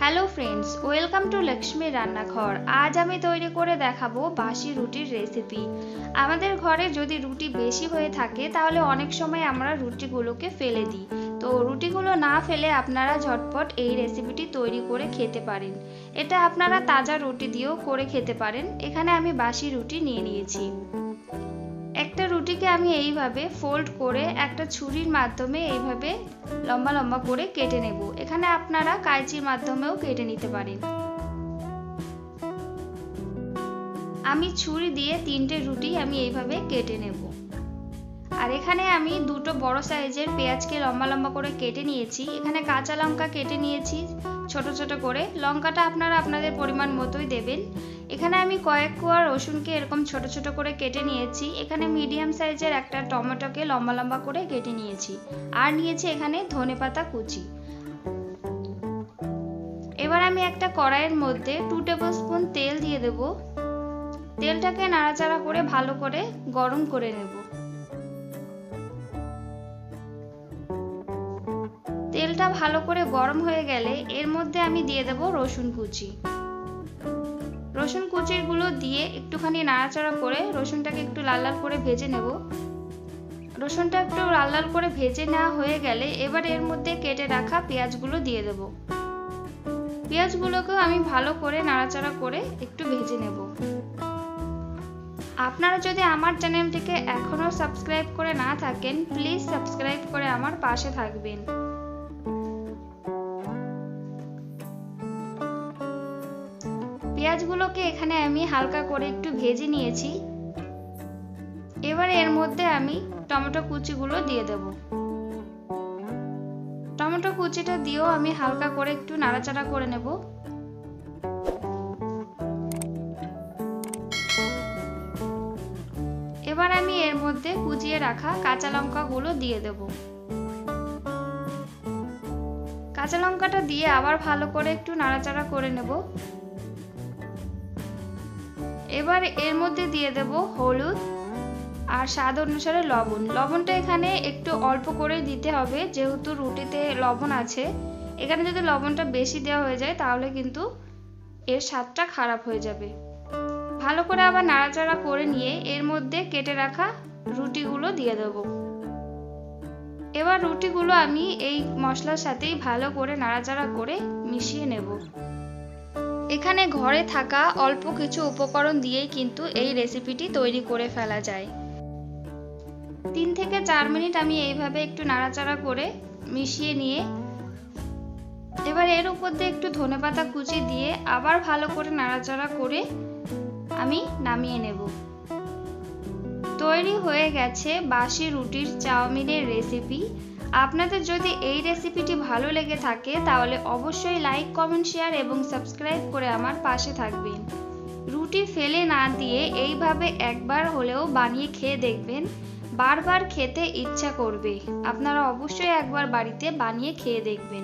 Hello friends, welcome to Lakshmi রান্নাঘর। আজ আমি তৈরি করে দেখাবো বাসি রুটির রেসিপি। আমাদের ঘরে যদি রুটি বেশি হয়ে থাকে তাহলে অনেক সময় আমরা রুটিগুলোকে ফেলে দিই। তো রুটিগুলো না ফেলে আপনারা ঝটপট এই রেসিপিটি তৈরি করে খেতে পারেন। এটা আপনারা তাজা রুটি দিয়েও করে খেতে পারেন। এখানে আমি বাসি রুটি নিয়ে নিয়েছি। একটা রুটিকে আমি এইভাবে ফোল্ড করে একটা ছুরির মাধ্যমে এইভাবে লম্বা লম্বা করে কেটে নেব। এখানে আপনারা কাঁচির মাধ্যমেও কেটে নিতে পারেন। আমি ছুরি দিয়ে 3টে রুটি আমি এইভাবে কেটে নেব। আর এখানে আমি দুটো বড় সাইজের পেঁয়াজকে লম্বা লম্বা করে কেটে নিয়েছি। এখানে কাঁচা লঙ্কা কেটে নিয়েছি ছোট ছোট করে। লঙ্কাটা আপনারা আপনাদের পরিমাণ মতোই দেবেন। এখানে আমি কয়েক কোয়া রসুনকে এরকম ছোট ছোট করে কেটে নিয়েছি। এখানে মিডিয়াম সাইজের একটা টমেটোকে লম্বা লম্বা করে কেটে নিয়েছি। আর নিয়েছি এখানে ধনেপাতা কুচি। এবার আমি একটা কড়াইয়ের মধ্যে 2 টেবিল স্পুন তেল দিয়ে দেব। তেলটাকে নাড়াচাড়া করে ভালো করে গরম করে নেব। তেলটা ভালো করে গরম হয়ে গেলে এর মধ্যে আমি দিয়ে দেব রসুন কুচি। রসুন কুচিগুলো দিয়ে একটুখানি নাড়াচাড়া করে রসুনটাকে একটু লাল লাল করে ভেজে নেব। রসুনটা একটু লাল লাল করে ভেজে নেওয়া হয়ে গেলে এবার এর মধ্যে কেটে রাখা পেঁয়াজগুলো দিয়ে দেব। পেঁয়াজগুলোকেও আমি ভালো করে নাড়াচাড়া করে একটু ভেজে নেব। আপনারা যদি আমার চ্যানেলটিকে এখনো সাবস্ক্রাইব করে না থাকেন প্লিজ সাবস্ক্রাইব করে আমার পাশে থাকবেন। পেঁয়াজগুলোকে এখানে আমি হালকা করে একটু ভেজে নিয়েছি। এবার এর মধ্যে আমি টমেটো কুচিগুলো দিয়ে দেব। টমেটো কুচিটা দিয়েও আমি হালকা করে একটু নাড়াচাড়া করে নেব। এবার আমি এর মধ্যে কুচিয়ে রাখা কাঁচা লঙ্কাগুলো দিয়ে দেব। কাঁচা লঙ্কাটা দিয়ে আবার ভালো করে একটু নাড়াচাড়া করে নেব। এবার এর মধ্যে দিয়ে দেব হলুদ আর স্বাদ অনুসারে লবণ। লবণটা এখানে একটু অল্প করে দিতে হবে যেহেতু রুটিতে লবণ আছে। এখানে যদি লবণটা বেশি দেওয়া হয়ে যায় তাহলে কিন্তু এর স্বাদটা খারাপ হয়ে যাবে। ভালো করে আবার নাড়াচাড়া করে নিয়ে এর মধ্যে কেটে রাখা রুটিগুলো দিয়ে দেব। এবার রুটিগুলো আমি এই মশলার সাথেই ভালো করে নাড়াচাড়া করে মিশিয়ে নেব। এখানে ঘরে থাকা অল্প কিছু উপকরণ দিয়েই কিন্তু এই রেসিপিটি তৈরি করে ফেলা যায়। 3 থেকে 4 মিনিট আমি এইভাবে একটু নাড়াচাড়া করে মিশিয়ে নিয়ে এবার এর উপর দিয়ে একটু ধনেপাতা কুচি দিয়ে আবার ভালো করে নাড়াচাড়া করে আমি নামিয়ে নেব। তৈরি হয়ে গেছে বাসি রুটির চাউমিনের রেসিপি। আপনাদের যদি এই রেসিপিটি ভালো লেগে থাকে তাহলে অবশ্যই লাইক, কমেন্ট, শেয়ার এবং সাবস্ক্রাইব করে আমার পাশে থাকবেন। রুটি ফেলে না দিয়ে এইভাবে একবার হলেও বানিয়ে খেয়ে দেখবেন, বারবার খেতে ইচ্ছা করবে। আপনারা অবশ্যই একবার বাড়িতে বানিয়ে খেয়ে দেখবেন।